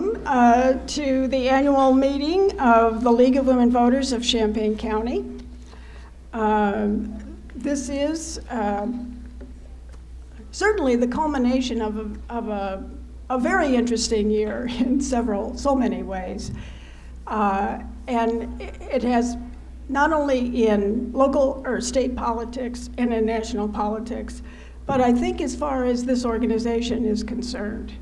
welcome to the annual meeting of the League of Women Voters of Champaign County. This is certainly the culmination of a very interesting year in so many ways. And it has not only in local or state politics and in national politics, but I think as far as this organization is concerned.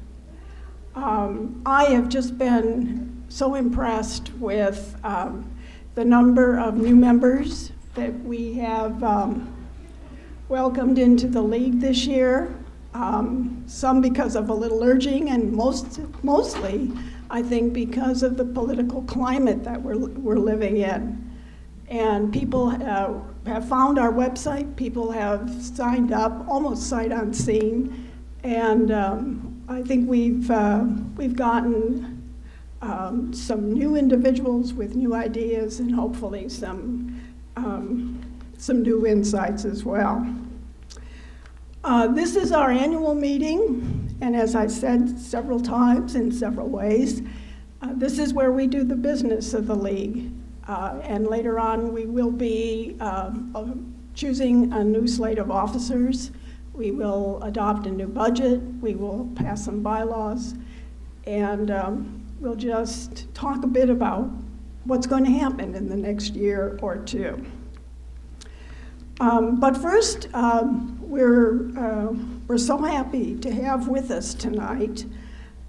I have just been so impressed with the number of new members that we have welcomed into the league this year. Some because of a little urging, and mostly, I think, because of the political climate that we're living in. And people have found our website. People have signed up, almost sight unseen, and I think we've gotten some new individuals with new ideas, and hopefully some new insights as well. This is our annual meeting, and as I said several times in several ways, this is where we do the business of the league. And later on, we will be choosing a new slate of officers. We will adopt a new budget. We will pass some bylaws. And we'll just talk a bit about what's going to happen in the next year or two. But first, we're so happy to have with us tonight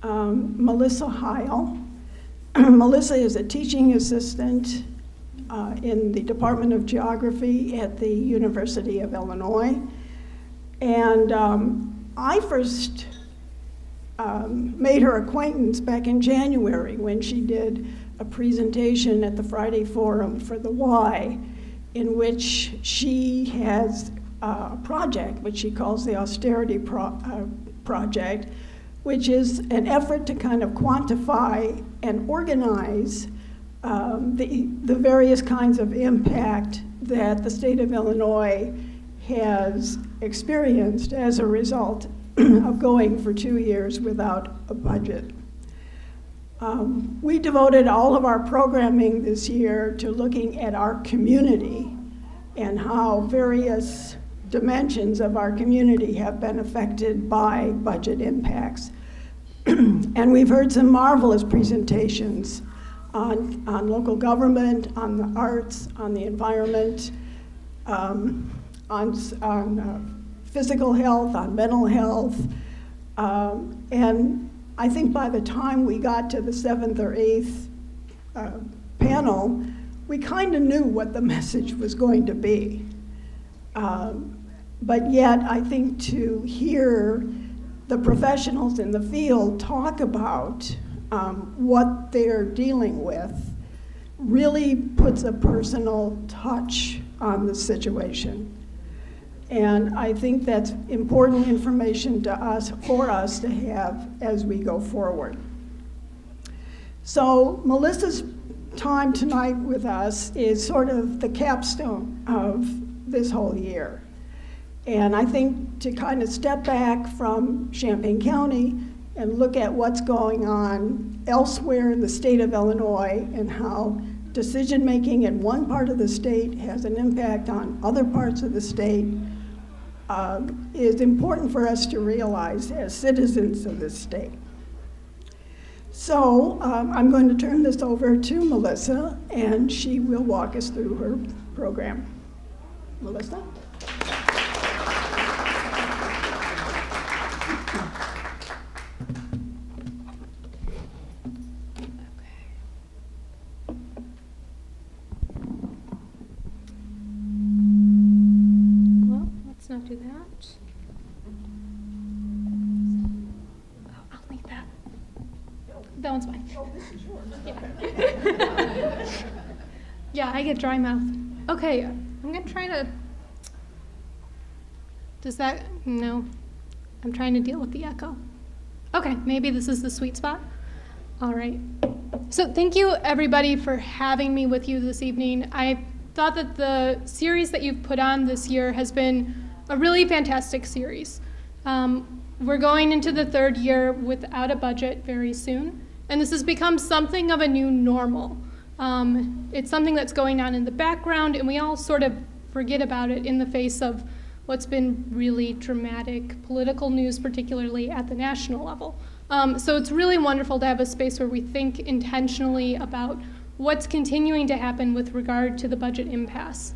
Melissa Heil. Melissa is a teaching assistant in the Department of Geography at the University of Illinois. And I first made her acquaintance back in January when she did a presentation at the Friday Forum for the Y, in which she has a project which she calls the Austerity Project, which is an effort to kind of quantify and organize the various kinds of impact that the state of Illinois has experienced as a result of going for 2 years without a budget. We devoted all of our programming this year to looking at our community and how various dimensions of our community have been affected by budget impacts. And we've heard some marvelous presentations on local government, on the arts, on the environment, on physical health, on mental health. And I think by the time we got to the 7th or 8th panel, we kind of knew what the message was going to be. But yet, I think to hear the professionals in the field talk about what they're dealing with really puts a personal touch on the situation. And I think that's important information for us to have as we go forward. So Melissa's time tonight with us is sort of the capstone of this whole year. And I think to kind of step back from Champaign County and look at what's going on elsewhere in the state of Illinois and how decision-making in one part of the state has an impact on other parts of the state is important for us to realize as citizens of this state. So I'm going to turn this over to Melissa, and she will walk us through her program. Melissa? Not do that. Oh, I'll leave that. That one's mine. Oh, this is yours. Yeah. Yeah, I get dry mouth. Okay, I'm gonna try to. Does that? No. I'm trying to deal with the echo. Okay, maybe this is the sweet spot. All right. So thank you everybody for having me with you this evening. I thought that the series that you've put on this year has been a really fantastic series. We're going into the 3rd year without a budget very soon, And this has become something of a new normal. It's something that's going on in the background, and we all sort of forget about it in the face of what's been really dramatic political news, particularly at the national level. So it's really wonderful to have a space where we think intentionally about what's continuing to happen with regard to the budget impasse.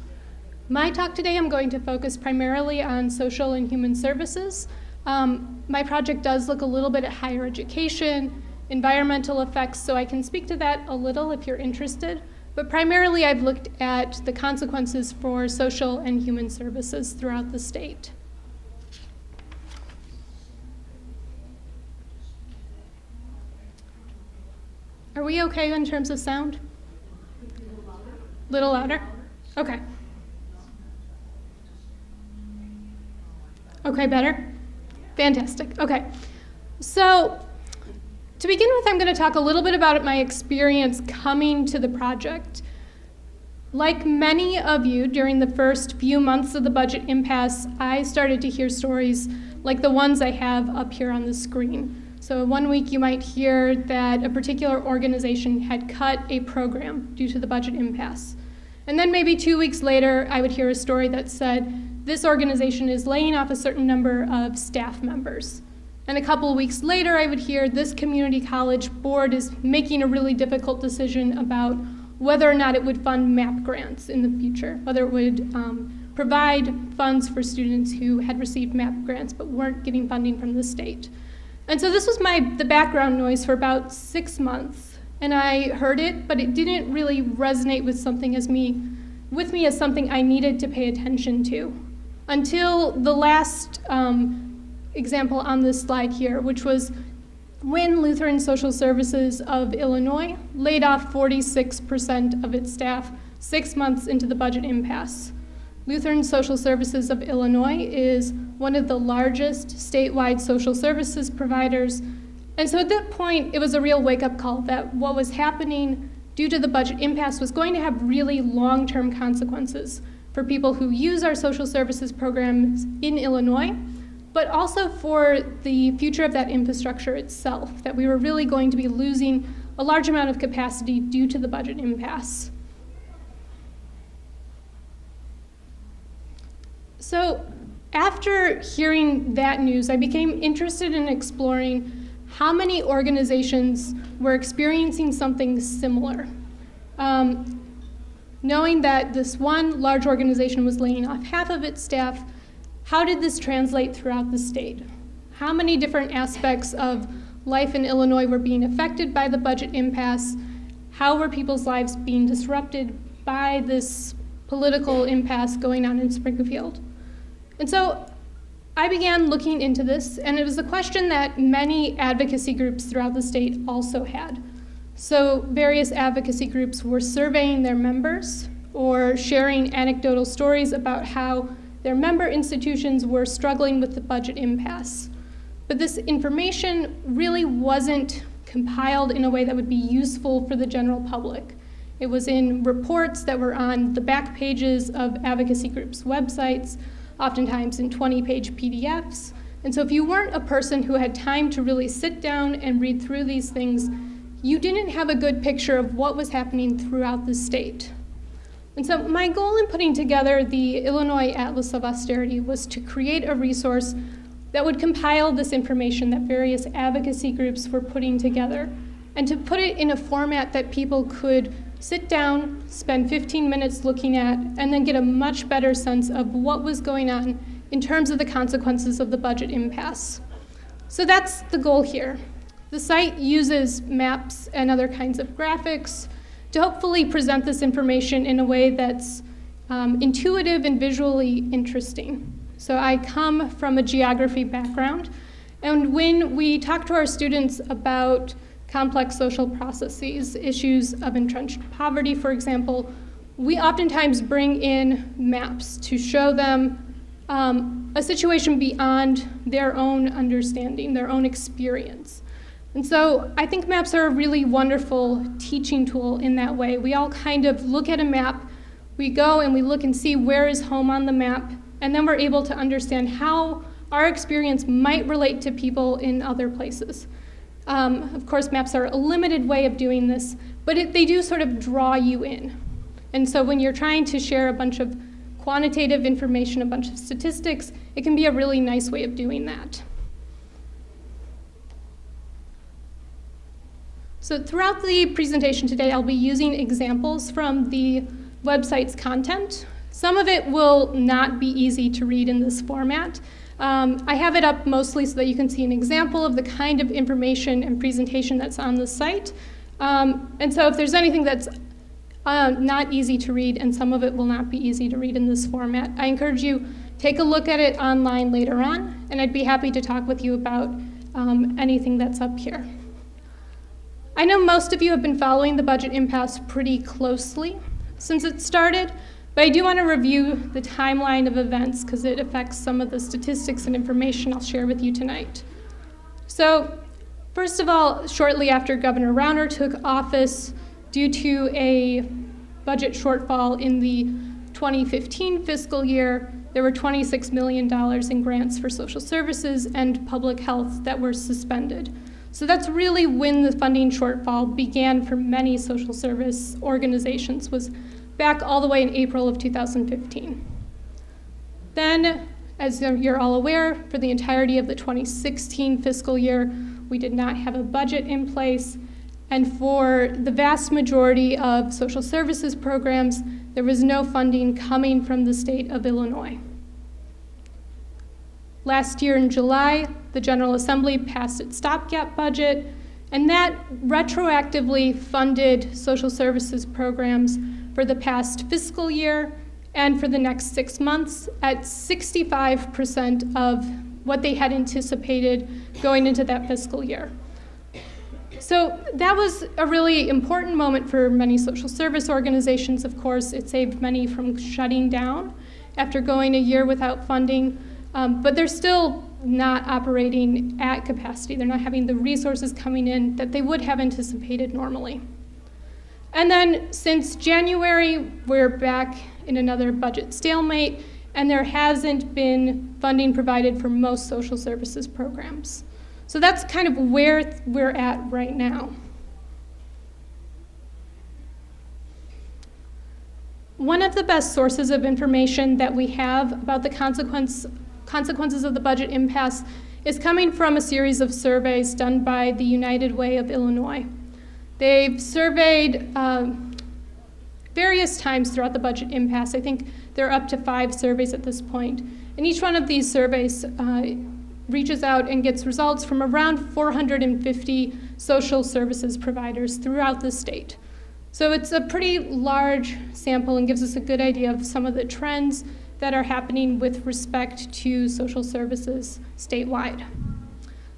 My talk today, I'm going to focus primarily on social and human services. My project does look a little bit at higher education, environmental effects, so I can speak to that a little if you're interested. But primarily, I've looked at the consequences for social and human services throughout the state. Are we okay in terms of sound? Little louder? Okay. Okay, better? Fantastic. Okay. So, to begin with, I'm going to talk a little bit about my experience coming to the project. Like many of you, during the first few months of the budget impasse, I started to hear stories like the ones I have up here on the screen. So one week you might hear that a particular organization had cut a program due to the budget impasse. And then maybe 2 weeks later, I would hear a story that said, this organization is laying off a certain number of staff members. And a couple of weeks later, I would hear this community college board is making a really difficult decision about whether or not it would fund MAP grants in the future, whether it would provide funds for students who had received MAP grants but weren't getting funding from the state. And so this was the background noise for about 6 months. And I heard it, but it didn't really resonate with me as something I needed to pay attention to until the last example on this slide here, which was when Lutheran Social Services of Illinois laid off 46% of its staff 6 months into the budget impasse. Lutheran Social Services of Illinois is one of the largest statewide social services providers. And so at that point, it was a real wake-up call that what was happening due to the budget impasse was going to have really long-term consequences for people who use our social services programs in Illinois, but also for the future of that infrastructure itself, that we were really going to be losing a large amount of capacity due to the budget impasse. So after hearing that news, I became interested in exploring how many organizations were experiencing something similar. Knowing that this one large organization was laying off half of its staff, how did this translate throughout the state? How many different aspects of life in Illinois were being affected by the budget impasse? How were people's lives being disrupted by this political impasse going on in Springfield? And so I began looking into this, and it was a question that many advocacy groups throughout the state also had. So various advocacy groups were surveying their members or sharing anecdotal stories about how their member institutions were struggling with the budget impasse. But this information really wasn't compiled in a way that would be useful for the general public. It was in reports that were on the back pages of advocacy groups' websites, oftentimes in 20-page PDFs. And so if you weren't a person who had time to really sit down and read through these things, you didn't have a good picture of what was happening throughout the state. And so my goal in putting together the Illinois Atlas of Austerity was to create a resource that would compile this information that various advocacy groups were putting together, and to put it in a format that people could sit down, spend 15 minutes looking at, and then get a much better sense of what was going on in terms of the consequences of the budget impasse. So that's the goal here. The site uses maps and other kinds of graphics to hopefully present this information in a way that's intuitive and visually interesting. So I come from a geography background, and when we talk to our students about complex social processes, issues of entrenched poverty, for example, we oftentimes bring in maps to show them a situation beyond their own understanding, their own experience. And so I think maps are a really wonderful teaching tool in that way. We all kind of look at a map, we go and we look and see where is home on the map, and then we're able to understand how our experience might relate to people in other places. Of course, maps are a limited way of doing this, but they do sort of draw you in. And so when you're trying to share a bunch of quantitative information, a bunch of statistics, it can be a really nice way of doing that. So throughout the presentation today, I'll be using examples from the website's content. Some of it will not be easy to read in this format. I have it up mostly so that you can see an example of the kind of information and presentation that's on the site. And so if there's anything that's not easy to read, and some of it will not be easy to read in this format, I encourage you take a look at it online later on, and I'd be happy to talk with you about anything that's up here. I know most of you have been following the budget impasse pretty closely since it started, but I do want to review the timeline of events because it affects some of the statistics and information I'll share with you tonight. So, first of all, shortly after Governor Rauner took office, due to a budget shortfall in the 2015 fiscal year, there were $26 million in grants for social services and public health that were suspended. So that's really when the funding shortfall began for many social service organizations, was back all the way in April of 2015. Then, as you're all aware, for the entirety of the 2016 fiscal year, we did not have a budget in place. And for the vast majority of social services programs, there was no funding coming from the state of Illinois. Last year in July, the General Assembly passed its stopgap budget, and that retroactively funded social services programs for the past fiscal year and for the next 6 months at 65% of what they had anticipated going into that fiscal year. So that was a really important moment for many social service organizations. Of course, it saved many from shutting down after going a year without funding, but they're still not operating at capacity. They're not having the resources coming in that they would have anticipated normally. And then since January, we're back in another budget stalemate, and there hasn't been funding provided for most social services programs. So that's kind of where we're at right now. One of the best sources of information that we have about the consequences of the budget impasse is coming from a series of surveys done by the United Way of Illinois. They've surveyed various times throughout the budget impasse. I think they're up to 5 surveys at this point. And each one of these surveys reaches out and gets results from around 450 social services providers throughout the state. So it's a pretty large sample and gives us a good idea of some of the trends that are happening with respect to social services statewide.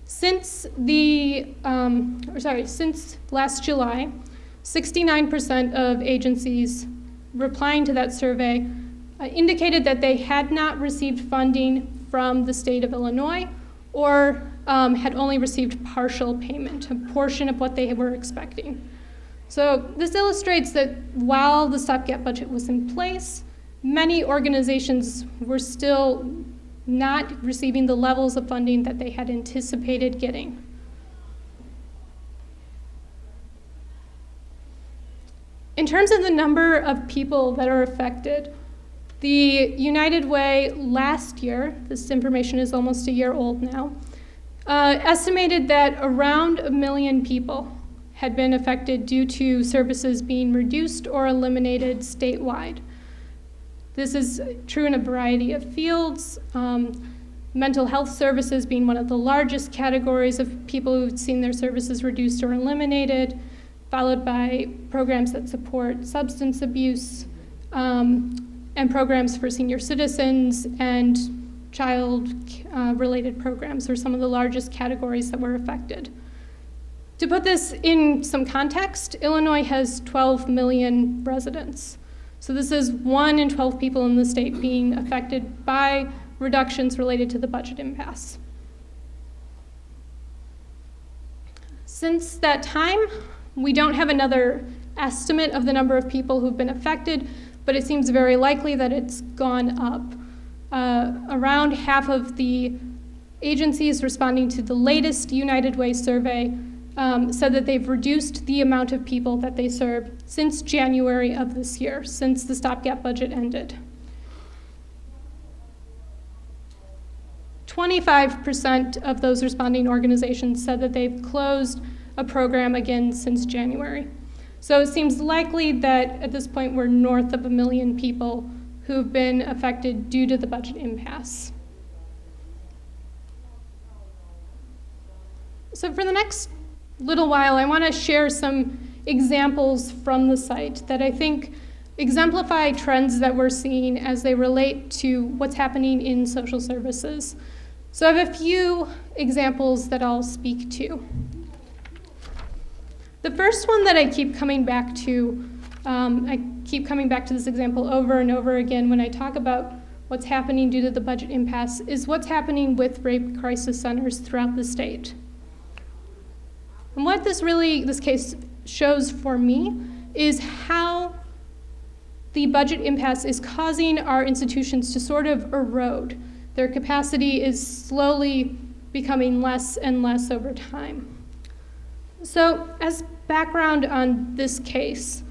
Since last July, 69% of agencies replying to that survey indicated that they had not received funding from the state of Illinois or had only received partial payment, a portion of what they were expecting. So this illustrates that while the stopgap budget was in place, many organizations were still not receiving the levels of funding that they had anticipated getting. In terms of the number of people that are affected, the United Way last year, this information is almost a year old now, estimated that around 1 million people had been affected due to services being reduced or eliminated statewide. This is true in a variety of fields, mental health services being one of the largest categories of people who've seen their services reduced or eliminated, followed by programs that support substance abuse, and programs for senior citizens and child-related programs are some of the largest categories that were affected. To put this in some context, Illinois has 12 million residents. So this is 1 in 12 people in the state being affected by reductions related to the budget impasse. Since that time, we don't have another estimate of the number of people who've been affected, but it seems very likely that it's gone up. Around half of the agencies responding to the latest United Way survey said that they've reduced the amount of people that they serve since January of this year, since the stopgap budget ended. 25% of those responding organizations said that they've closed a program again since January. So it seems likely that at this point we're north of 1 million people who've been affected due to the budget impasse. So for the next little while, I want to share some examples from the site that I think exemplify trends that we're seeing as they relate to what's happening in social services. So I have a few examples that I'll speak to. The first one that I keep coming back to this example over and over again when I talk about what's happening due to the budget impasse is what's happening with rape crisis centers throughout the state. And what this case shows for me is how the budget impasse is causing our institutions to sort of erode. Their capacity is slowly becoming less and less over time. So as background on this case,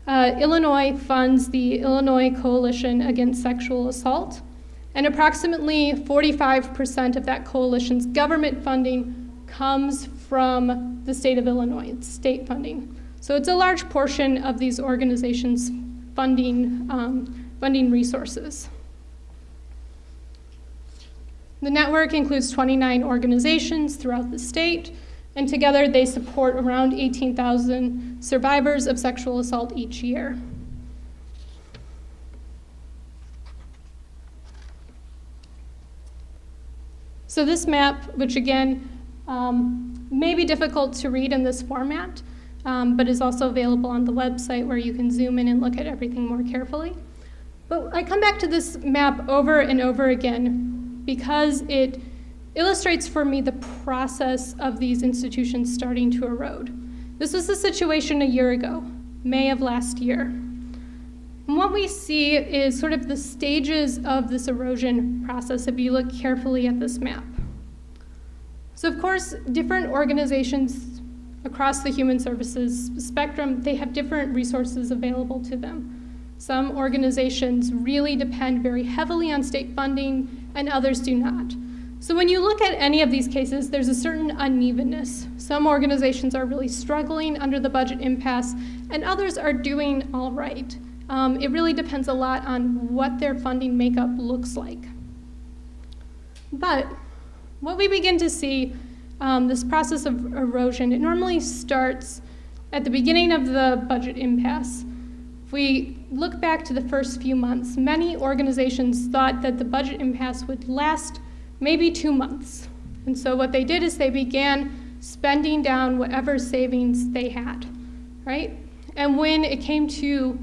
Illinois funds the Illinois Coalition Against Sexual Assault, and approximately 45% of that coalition's government funding comes from the state of Illinois. It's state funding. So it's a large portion of these organizations' funding resources. The network includes 29 organizations throughout the state, and together they support around 18,000 survivors of sexual assault each year. So this map, which again may be difficult to read in this format, but is also available on the website where you can zoom in and look at everything more carefully. But I come back to this map over and over again because it illustrates for me the process of these institutions starting to erode. This was the situation a year ago, May of last year. And what we see is sort of the stages of this erosion process if you look carefully at this map. So of course, different organizations across the human services spectrum, they have different resources available to them. Some organizations really depend very heavily on state funding and others do not. So when you look at any of these cases, there's a certain unevenness. Some organizations are really struggling under the budget impasse and others are doing all right. It really depends a lot on what their funding makeup looks like. But what we begin to see, this process of erosion, it normally starts at the beginning of the budget impasse. If we look back to the first few months, many organizations thought that the budget impasse would last maybe 2 months. And so what they did is they began spending down whatever savings they had, right? And when it came to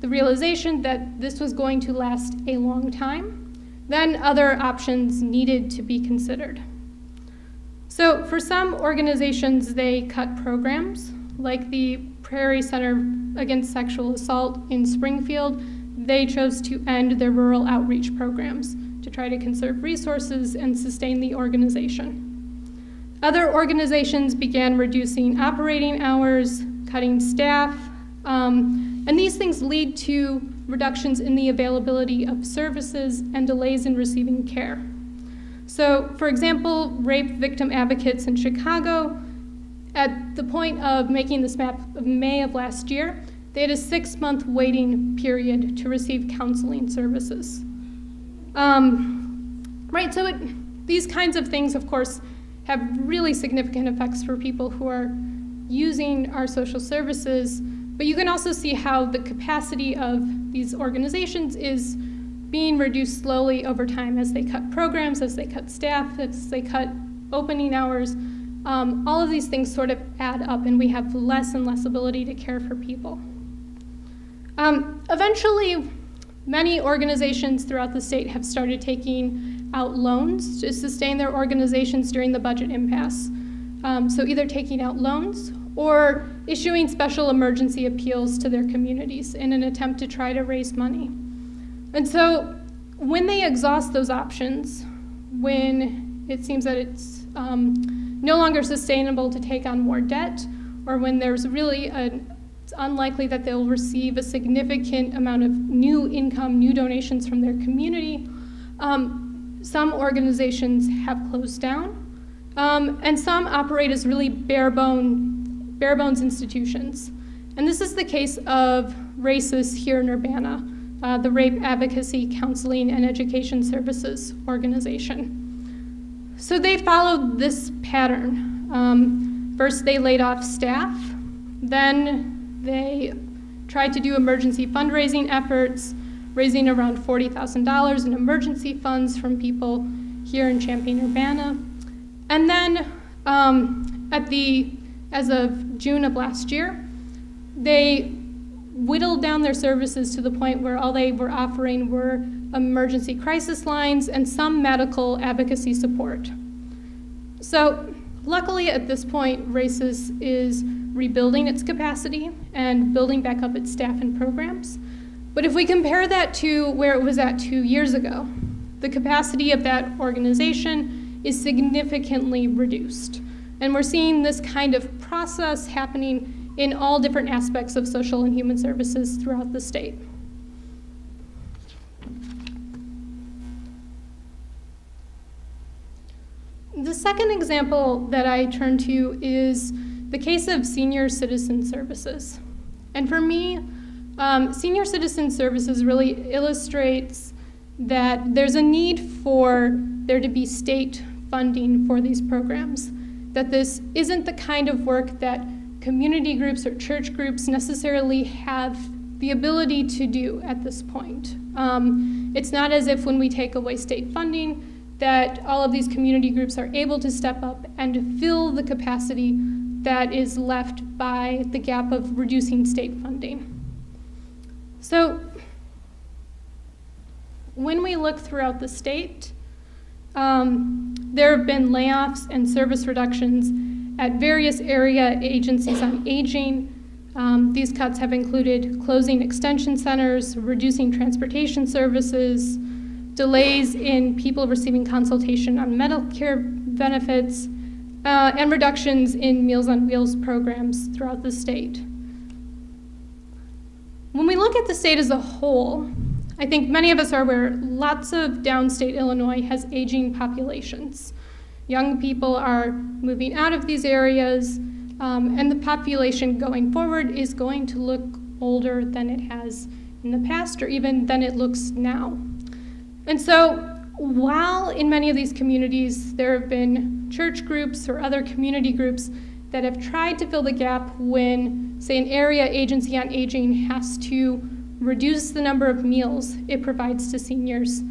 the realization that this was going to last a long time, then other options needed to be considered. So for some organizations, they cut programs, like the Prairie Center Against Sexual Assault in Springfield. They chose to end their rural outreach programs to try to conserve resources and sustain the organization. Other organizations began reducing operating hours, cutting staff, and these things lead to reductions in the availability of services and delays in receiving care. So, for example, rape victim advocates in Chicago, at the point of making this map of May of last year, they had a 6-month waiting period to receive counseling services. So these kinds of things, of course, have really significant effects for people who are using our social services, but you can also see how the capacity of these organizations is being reduced slowly over time as they cut programs, as they cut staff, as they cut opening hours. All of these things sort of add up and we have less and less ability to care for people. Eventually, many organizations throughout the state have started taking out loans to sustain their organizations during the budget impasse. So either taking out loans or issuing special emergency appeals to their communities in an attempt to try to raise money. And so when they exhaust those options, when it seems that it's no longer sustainable to take on more debt, or when there's really it's unlikely that they'll receive a significant amount of new income, new donations from their community. Some organizations have closed down, and some operate as really bare bones institutions. And this is the case of RACES here in Urbana, the Rape Advocacy, Counseling, and Education Services organization. So they followed this pattern. First, they laid off staff. Then they tried to do emergency fundraising efforts, raising around $40,000 in emergency funds from people here in Champaign, Urbana. And then as of June of last year, they whittled down their services to the point where all they were offering were emergency crisis lines and some medical advocacy support. So luckily at this point, RACES is rebuilding its capacity and building back up its staff and programs. But if we compare that to where it was at 2 years ago, the capacity of that organization is significantly reduced. And we're seeing this kind of process happening in all different aspects of social and human services throughout the state. The second example that I turn to is the case of senior citizen services. And for me, senior citizen services really illustrates that there's a need for there to be state funding for these programs, that this isn't the kind of work that community groups or church groups necessarily have the ability to do at this point. It's not as if when we take away state funding that all of these community groups are able to step up and fill the capacity that is left by the gap of reducing state funding. So when we look throughout the state, there have been layoffs and service reductions at various area agencies on aging. These cuts have included closing extension centers, reducing transportation services, delays in people receiving consultation on Medicare benefits, and reductions in Meals on Wheels programs throughout the state. When we look at the state as a whole, I think many of us are aware lots of downstate Illinois has aging populations. Young people are moving out of these areas, and the population going forward is going to look older than it has in the past, or even than it looks now. And so while in many of these communities there have been church groups or other community groups that have tried to fill the gap when, say, an area agency on aging has to reduce the number of meals it provides to seniors,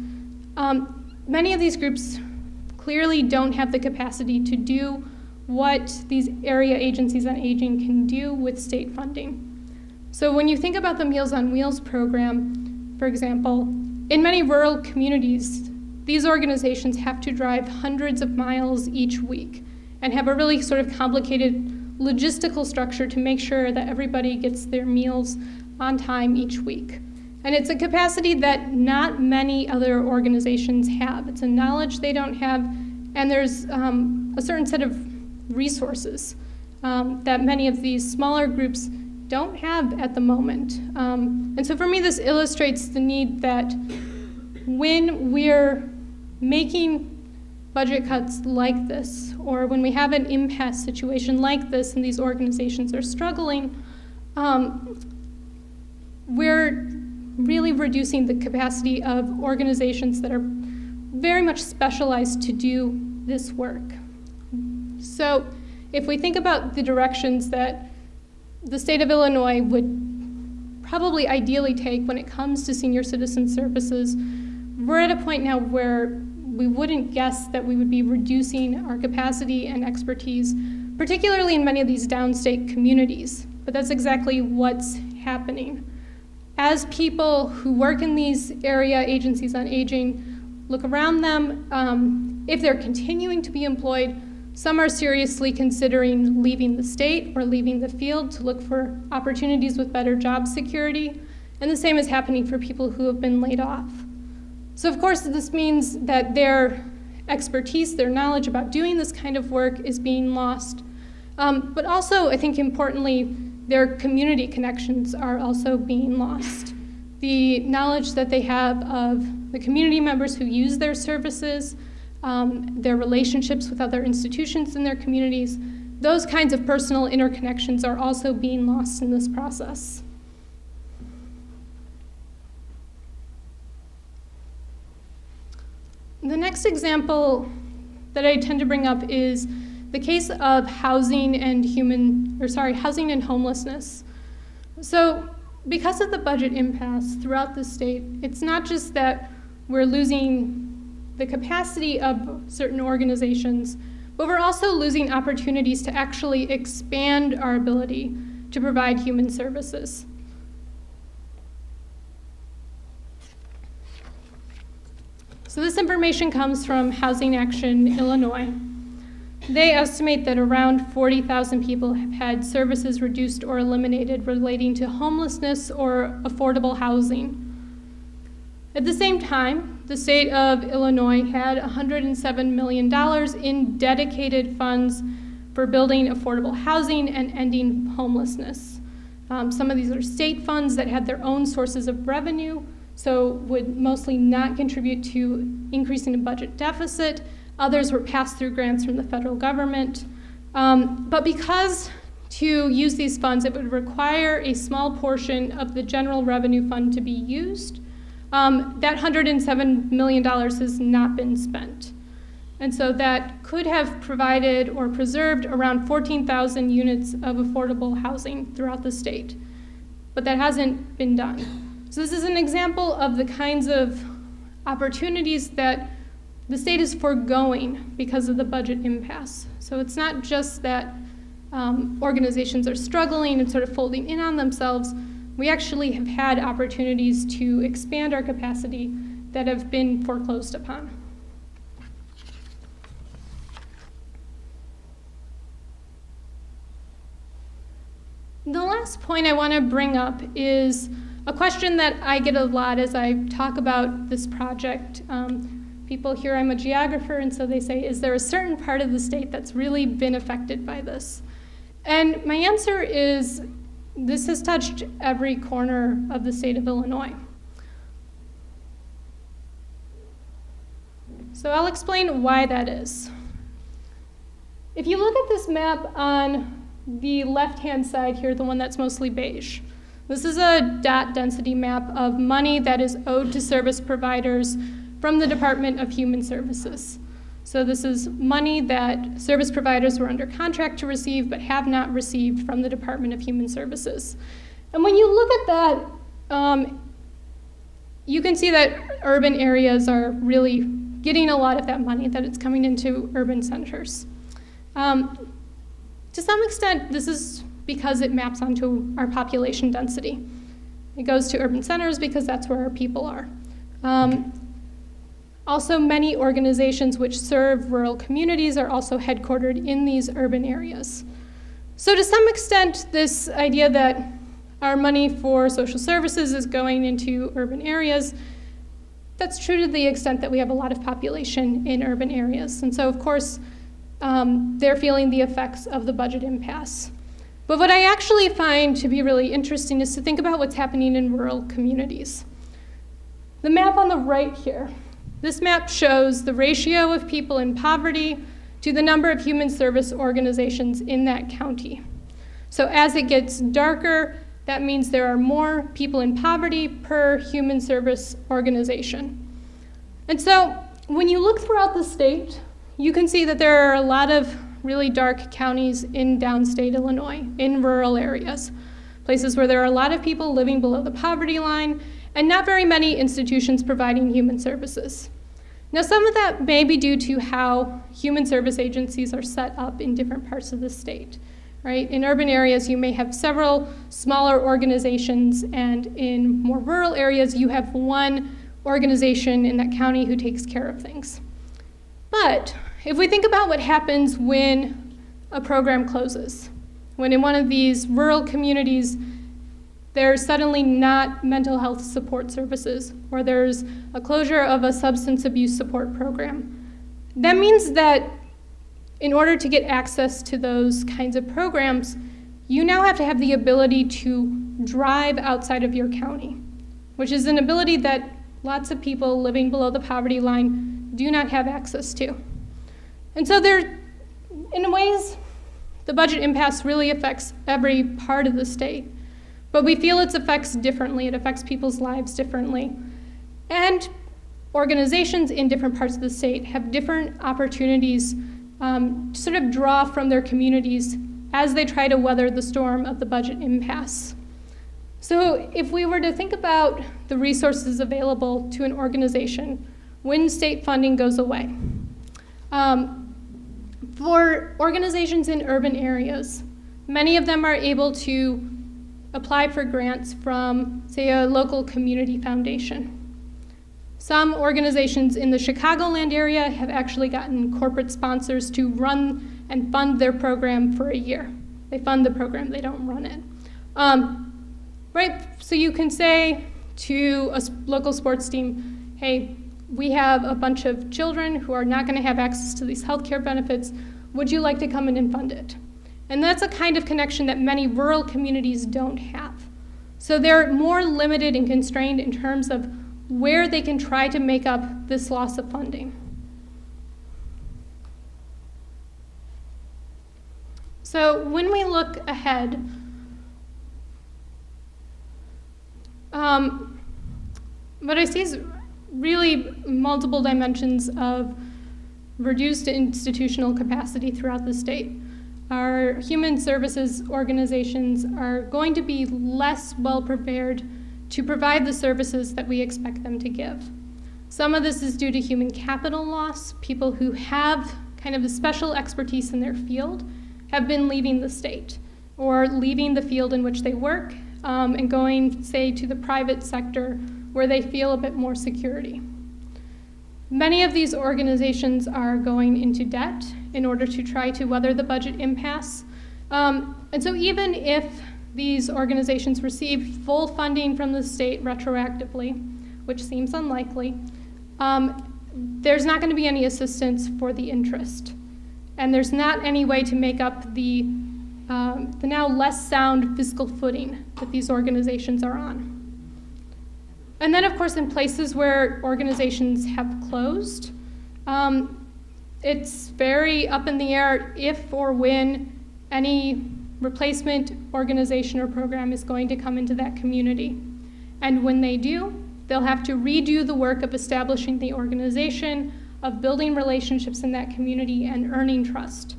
many of these groups clearly don't have the capacity to do what these area agencies on aging can do with state funding. So when you think about the Meals on Wheels program, for example, in many rural communities, these organizations have to drive hundreds of miles each week and have a really sort of complicated logistical structure to make sure that everybody gets their meals on time each week. And it's a capacity that not many other organizations have. It's a knowledge they don't have, and there's a certain set of resources that many of these smaller groups don't have at the moment. And so for me, this illustrates the need that when we're making budget cuts like this, or when we have an impasse situation like this and these organizations are struggling, we're really reducing the capacity of organizations that are very much specialized to do this work. So if we think about the directions that the state of Illinois would probably ideally take when it comes to senior citizen services, we're at a point now where we wouldn't guess that we would be reducing our capacity and expertise, particularly in many of these downstate communities. But that's exactly what's happening. As people who work in these area agencies on aging look around them, if they're continuing to be employed, some are seriously considering leaving the state or leaving the field to look for opportunities with better job security, and the same is happening for people who have been laid off. So of course this means that they're expertise, their knowledge about doing this kind of work is being lost. But also, I think importantly, their community connections are also being lost. The knowledge that they have of the community members who use their services, their relationships with other institutions in their communities, those kinds of personal interconnections are also being lost in this process. The next example that I tend to bring up is the case of housing and homelessness. So because of the budget impasse throughout the state, it's not just that we're losing the capacity of certain organizations, but we're also losing opportunities to actually expand our ability to provide human services. So this information comes from Housing Action Illinois. They estimate that around 40,000 people have had services reduced or eliminated relating to homelessness or affordable housing. At the same time, the state of Illinois had $107 million in dedicated funds for building affordable housing and ending homelessness. Some of these are state funds that had their own sources of revenue, so would mostly not contribute to increasing the budget deficit. Others were pass-through grants from the federal government. But because to use these funds, it would require a small portion of the general revenue fund to be used, that $107 million has not been spent. And so that could have provided or preserved around 14,000 units of affordable housing throughout the state. But that hasn't been done. So this is an example of the kinds of opportunities that the state is foregoing because of the budget impasse. So it's not just that organizations are struggling and sort of folding in on themselves. We actually have had opportunities to expand our capacity that have been foreclosed upon. The last point I want to bring up is a question that I get a lot as I talk about this project. People hear I'm a geographer, and so they say, is there a certain part of the state that's really been affected by this? And my answer is, this has touched every corner of the state of Illinois. So I'll explain why that is. If you look at this map on the left-hand side here, the one that's mostly beige, this is a dot density map of money that is owed to service providers from the Department of Human Services. So this is money that service providers were under contract to receive but have not received from the Department of Human Services. And when you look at that, you can see that urban areas are really getting a lot of that money, that it's coming into urban centers. To some extent, this is because it maps onto our population density. It goes to urban centers because that's where our people are. Also, many organizations which serve rural communities are also headquartered in these urban areas. So to some extent, this idea that our money for social services is going into urban areas, that's true to the extent that we have a lot of population in urban areas. And so, of course, they're feeling the effects of the budget impasse. But what I actually find to be really interesting is to think about what's happening in rural communities. The map on the right here, this map shows the ratio of people in poverty to the number of human service organizations in that county. So as it gets darker, that means there are more people in poverty per human service organization. And so when you look throughout the state, you can see that there are a lot of really dark counties in downstate Illinois, in rural areas, places where there are a lot of people living below the poverty line and not very many institutions providing human services. Now, some of that may be due to how human service agencies are set up in different parts of the state, right? In urban areas, you may have several smaller organizations, and in more rural areas, you have one organization in that county who takes care of things. But if we think about what happens when a program closes, when in one of these rural communities there's suddenly not mental health support services, or there's a closure of a substance abuse support program, That means that in order to get access to those kinds of programs, you now have to have the ability to drive outside of your county, which is an ability that lots of people living below the poverty line do not have access to. And so in ways, the budget impasse really affects every part of the state, but we feel its effects differently. It affects people's lives differently. And organizations in different parts of the state have different opportunities to sort of draw from their communities as they try to weather the storm of the budget impasse. So if we were to think about the resources available to an organization when state funding goes away, for organizations in urban areas, many of them are able to apply for grants from, say, a local community foundation. Some organizations in the Chicagoland area have actually gotten corporate sponsors to run and fund their program for a year. They fund the program, they don't run it. Right, so you can say to a local sports team, hey, we have a bunch of children who are not gonna have access to these healthcare benefits. Would you like to come in and fund it? And that's a kind of connection that many rural communities don't have. So they're more limited and constrained in terms of where they can try to make up this loss of funding. So when we look ahead, what I see is really multiple dimensions of reduced institutional capacity throughout the state. Our human services organizations are going to be less well prepared to provide the services that we expect them to give. Some of this is due to human capital loss. People who have kind of a special expertise in their field have been leaving the state or leaving the field in which they work and going, say, to the private sector where they feel a bit more security. Many of these organizations are going into debt in order to try to weather the budget impasse. And so even if these organizations receive full funding from the state retroactively, which seems unlikely, there's not going to be any assistance for the interest. And there's not any way to make up the now less sound fiscal footing that these organizations are on. And then, of course, in places where organizations have closed, it's very up in the air if or when any replacement organization or program is going to come into that community. And when they do, they'll have to redo the work of establishing the organization, of building relationships in that community and earning trust.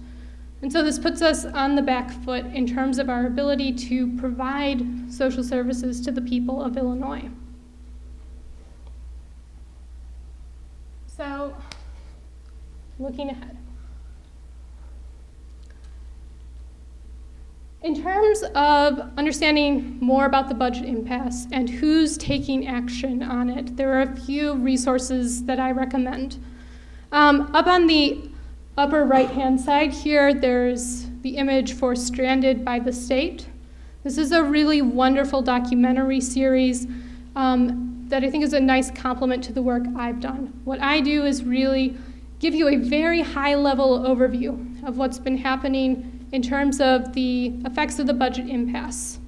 And so this puts us on the back foot in terms of our ability to provide social services to the people of Illinois. So, looking ahead. In terms of understanding more about the budget impasse and who's taking action on it, there are a few resources that I recommend. Up on the upper right-hand side here, there's the image for Stranded by the State. This is a really wonderful documentary series that I think is a nice complement to the work I've done. What I do is really give you a very high-level overview of what's been happening in terms of the effects of the budget impasse.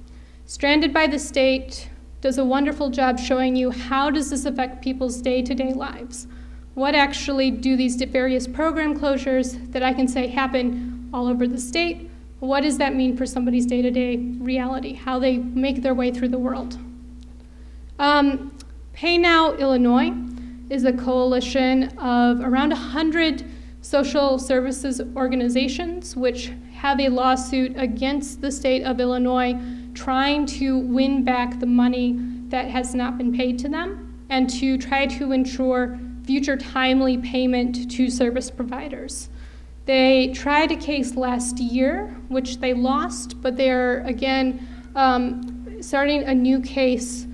Stranded by the State does a wonderful job showing you how does this affect people's day-to-day lives. What actually do these various program closures that I can say happen all over the state, what does that mean for somebody's day-to-day reality, how they make their way through the world? Pay Now, Illinois is a coalition of around 100 social services organizations which have a lawsuit against the state of Illinois trying to win back the money that has not been paid to them and to try to ensure future timely payment to service providers. They tried a case last year, which they lost, but they're again starting a new case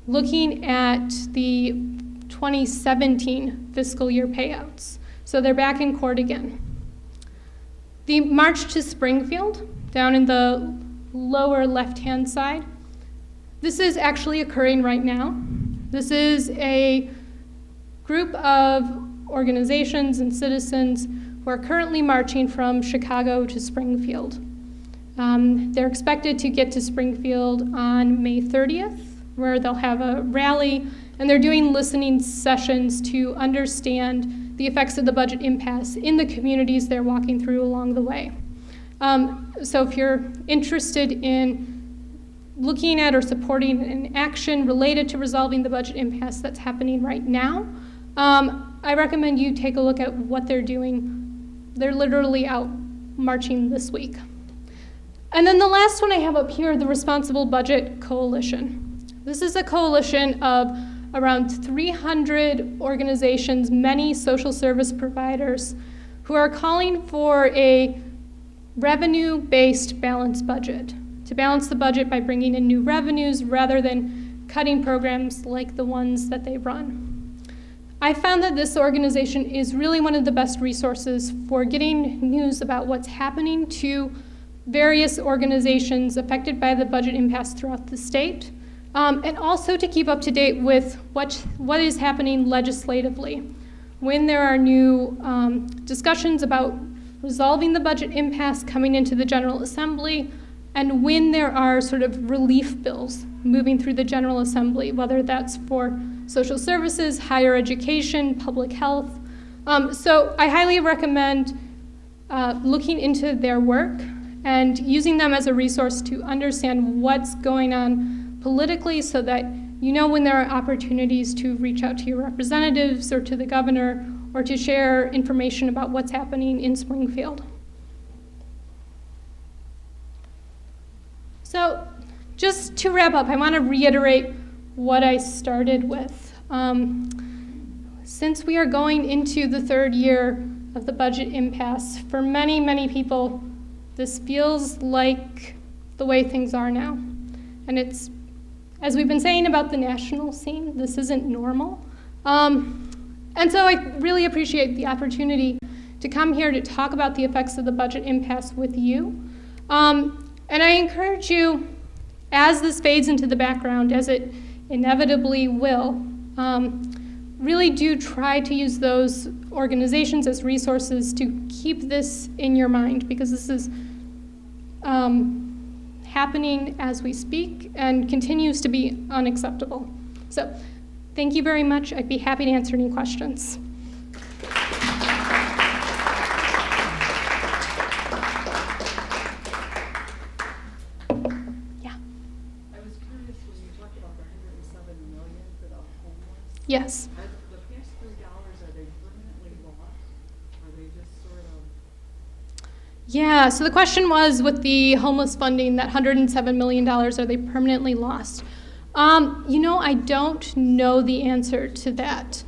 looking at the 2017 fiscal year payouts. So they're back in court again. The March to Springfield, down in the lower left-hand side, this is actually occurring right now. This is a group of organizations and citizens who are currently marching from Chicago to Springfield. They're expected to get to Springfield on May 30th, where they'll have a rally, and they're doing listening sessions to understand the effects of the budget impasse in the communities they're walking through along the way. So if you're interested in looking at or supporting an action related to resolving the budget impasse that's happening right now, I recommend you take a look at what they're doing. They're literally out marching this week. And then the last one I have up here, the Responsible Budget Coalition. This is a coalition of around 300 organizations, many social service providers, who are calling for a revenue-based balanced budget, to balance the budget by bringing in new revenues rather than cutting programs like the ones that they run. I found that this organization is really one of the best resources for getting news about what's happening to various organizations affected by the budget impasse throughout the state, and also to keep up to date with what is happening legislatively. When there are new discussions about resolving the budget impasse coming into the General Assembly, and when there are sort of relief bills moving through the General Assembly, whether that's for social services, higher education, public health. So I highly recommend looking into their work and using them as a resource to understand what's going on politically so that you know when there are opportunities to reach out to your representatives or to the governor or to share information about what's happening in Springfield. So just to wrap up, I want to reiterate what I started with. Since we are going into the third year of the budget impasse, for many, many people, this feels like the way things are now. And it's, as we've been saying about the national scene, this isn't normal. And so I really appreciate the opportunity to come here to talk about the effects of the budget impasse with you. And I encourage you, as this fades into the background, as it inevitably will, really do try to use those organizations as resources to keep this in your mind, because this is happening as we speak and continues to be unacceptable. So thank you very much. I'd be happy to answer any questions. Yes. Are the past $3, are they permanently lost? Are they just sort of? Yeah, so the question was with the homeless funding, that $107 million, are they permanently lost? You know, I don't know the answer to that.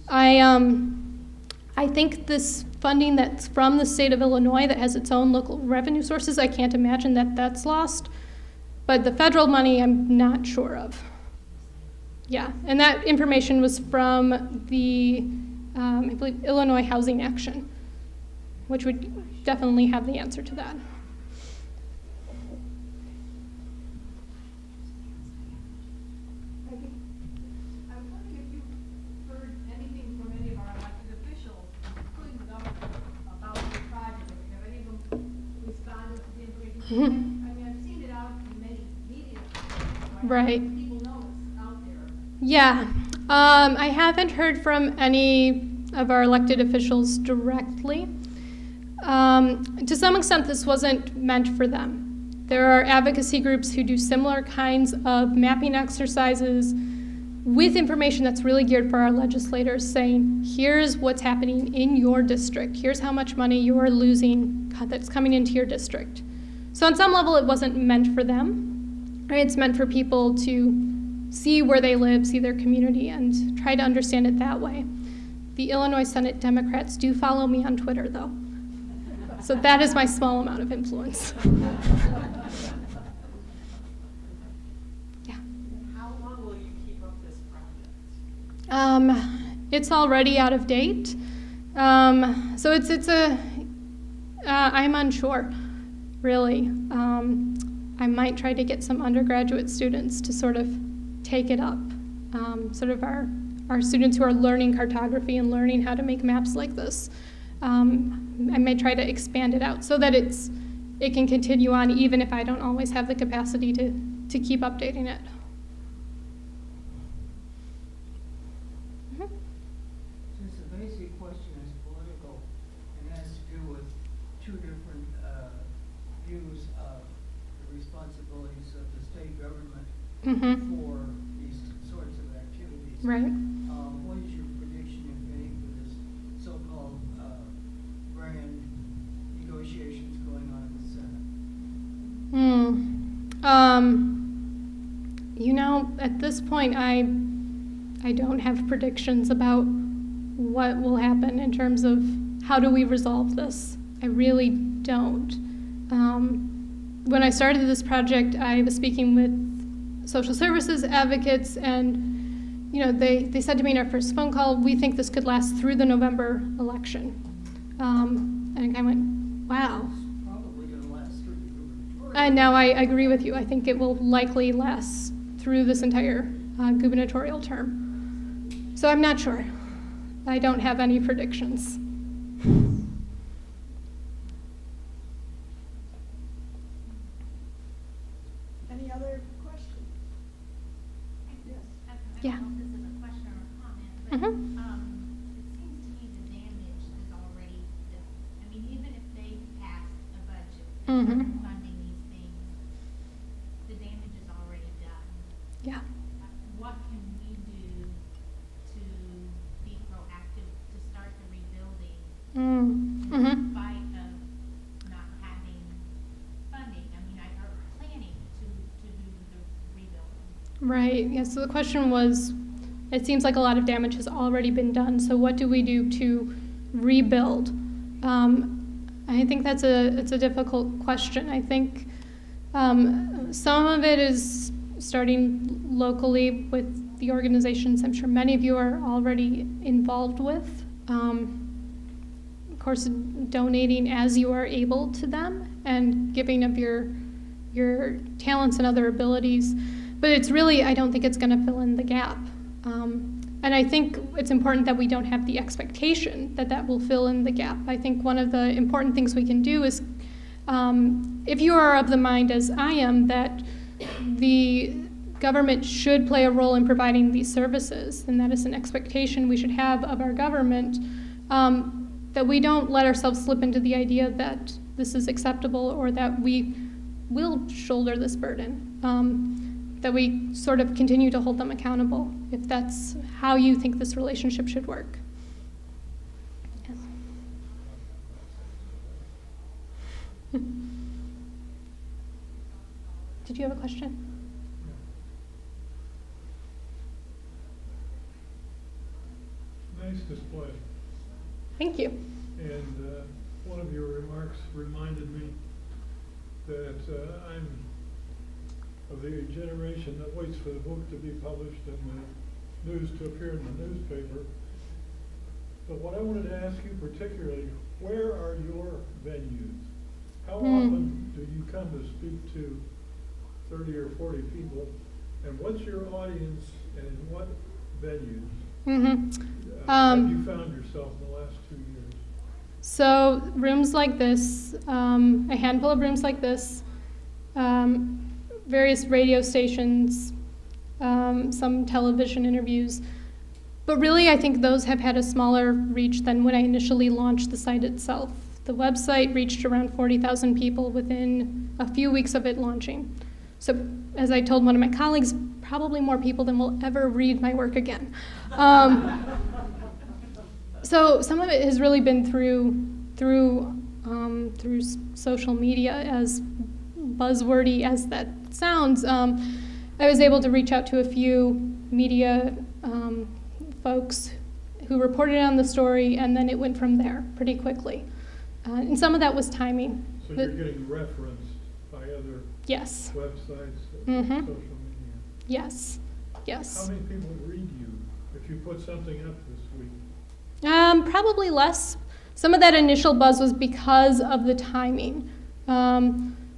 I think this funding that's from the state of Illinois that has its own local revenue sources, I can't imagine that that's lost. But the federal money, I'm not sure of. Yeah, and that information was from the, I believe, Illinois Housing Action, which would definitely have the answer to that. I'm wondering if you've heard anything from any of our elected officials, including the governor, about the project. Have any of them responded to the information? I mean, I've seen it out in many media. Right. People know it's out there. Yeah, I haven't heard from any of our elected officials directly. To some extent, this wasn't meant for them. There are advocacy groups who do similar kinds of mapping exercises with information that's really geared for our legislators, saying, here's what's happening in your district. Here's how much money you're losing that's coming into your district. So on some level, it wasn't meant for them. Right? It's meant for people to see where they live, see their community, and try to understand it that way. The Illinois Senate Democrats do follow me on Twitter, though. So that is my small amount of influence. Yeah. How long will you keep up this project? It's already out of date. So it's I'm unsure, really. I might try to get some undergraduate students to sort of take it up, sort of our our students who are learning cartography and learning how to make maps like this. I may try to expand it out so that it can continue on even if I don't always have the capacity to keep updating it. Since the basic question is political and has to do with two different views of the responsibilities of the state government for these sorts of activities. Right. What is your prediction, if any, for this so-called grand negotiations going on in the Senate? You know, at this point, I don't have predictions about what will happen in terms of how do we resolve this. I really don't. When I started this project, I was speaking with social services advocates, and they said to me in our first phone call, we think this could last through the November election. And I kind of went, wow. It's probably going to last through the gubernatorial. And now I agree with you. I think it will likely last through this entire gubernatorial term. So I'm not sure. I don't have any predictions. Any other questions? Yes. Yeah. I don't know if this is a question or a comment, but Mhm. it seems to me the damage is already done. I mean, even if they pass a budget Mhm. funding these things, the damage is already done. Yeah. What can we do to be proactive to start the rebuilding in spite of not having funding? I mean, are planning to do the rebuilding. Right. Yeah. So the question was, it seems like a lot of damage has already been done. So what do we do to rebuild? I think it's a difficult question. I think some of it is starting locally with the organizations I'm sure many of you are already involved with. Of course, donating as you are able to them and giving of your talents and other abilities. But it's really, I don't think it's going to fill in the gap. And I think it's important that we don't have the expectation that that will fill in the gap. I think one of the important things we can do is, if you are of the mind as I am, that the government should play a role in providing these services, and that is an expectation we should have of our government, that we don't let ourselves slip into the idea that this is acceptable or that we will shoulder this burden. That we sort of continue to hold them accountable, if that's how you think this relationship should work. Yes. Did you have a question? Nice display. Thank you. And one of your remarks reminded me that I'm of the generation that waits for the book to be published and the news to appear in the newspaper. But what I wanted to ask you particularly, where are your venues? How often do you come to speak to 30 or 40 people? And what's your audience and in what venues have you found yourself in the last 2 years? So rooms like this, a handful of rooms like this, various radio stations, some television interviews. But really, I think those have had a smaller reach than when I initially launched the site itself. The website reached around 40,000 people within a few weeks of it launching. So as I told one of my colleagues, probably more people than will ever read my work again. So some of it has really been through social media, as buzzwordy as that sounds. I was able to reach out to a few media folks who reported on the story, and then it went from there pretty quickly. And some of that was timing. So you're getting referenced by other Yes. websites, Mhm. social media. Yes. How Yes. many people read you if you put something up this week? Probably less. Some of that initial buzz was because of the timing.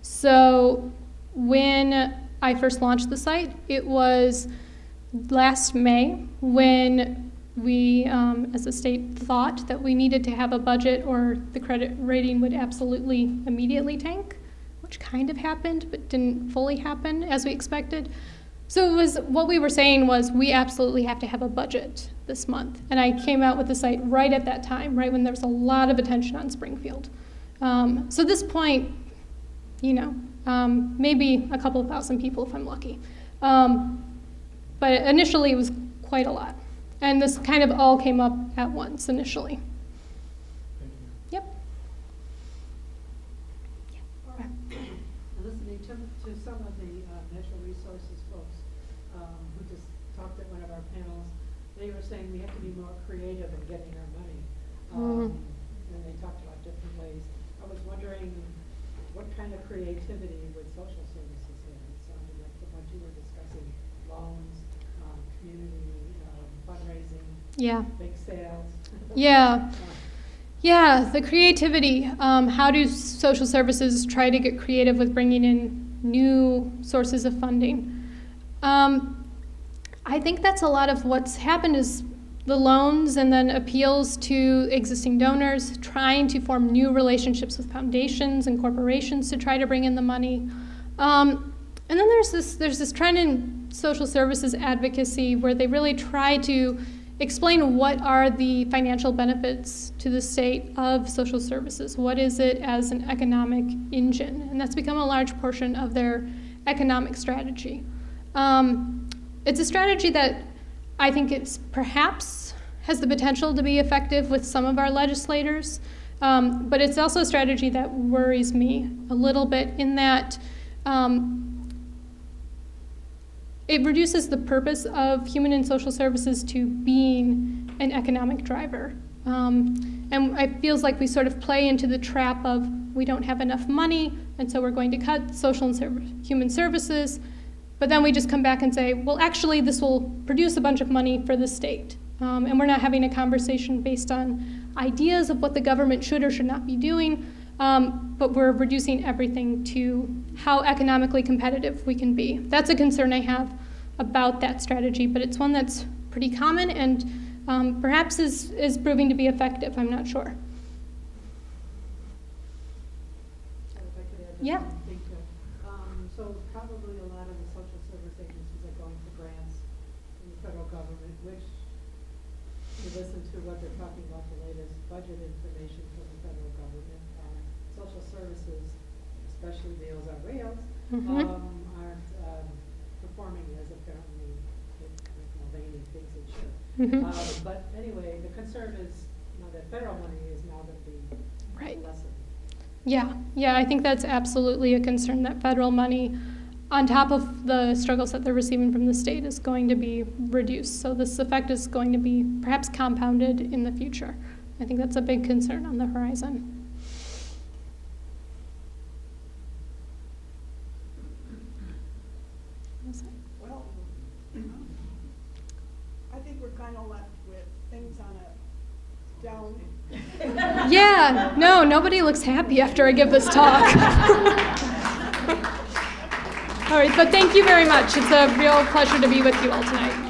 So when I first launched the site, it was last May when we, as a state, thought that we needed to have a budget or the credit rating would absolutely immediately tank, which kind of happened but didn't fully happen as we expected. So it was, what we were saying was we absolutely have to have a budget this month. And I came out with the site right at that time, right when there was a lot of attention on Springfield. So at this point, you know, maybe a couple of thousand people if I'm lucky. But initially it was quite a lot. And this kind of all came up at once initially. Yep. Listening to some of the natural resources folks who just talked at one of our panels, they were saying we have to be more creative in getting our money. And they talked about different ways. I was wondering what kind of creativity would social services have? It sounded like the ones you were discussing, loans, community fundraising, Yeah. big sales. Yeah. Yeah, the creativity. How do social services try to get creative with bringing in new sources of funding? I think that's a lot of what's happened is the loans and then appeals to existing donors, trying to form new relationships with foundations and corporations to try to bring in the money. And then there's this trend in social services advocacy where they really try to explain what are the financial benefits to the state of social services. What is it as an economic engine? And that's become a large portion of their economic strategy. It's a strategy that I think it's perhaps has the potential to be effective with some of our legislators, but it's also a strategy that worries me a little bit in that it reduces the purpose of human and social services to being an economic driver. And it feels like we sort of play into the trap of we don't have enough money, and so we're going to cut social and human services, but then we just come back and say, well, actually, this will produce a bunch of money for the state. And we're not having a conversation based on ideas of what the government should or should not be doing, but we're reducing everything to how economically competitive we can be. That's a concern I have about that strategy, but it's one that's pretty common and perhaps is proving to be effective. I'm not sure. So if I could add just Yeah. one thing to it. So probably a lot of the social service agencies are going for grants from the federal government, which you listen to what they're talking about, the latest budget information from the federal government. Social services, especially Meals on Rails, aren't performing as apparently Mulvaney thinks it should. But anyway, the concern is that federal money is now going to be Right. lessened. Yeah, I think that's absolutely a concern that federal money, on top of the struggles that they're receiving from the state, is going to be reduced. So this effect is going to be perhaps compounded in the future. I think that's a big concern on the horizon. Well, I think we're kind of left with things on a down. Yeah, no, nobody looks happy after I give this talk. All right, but thank you very much. It's a real pleasure to be with you all tonight.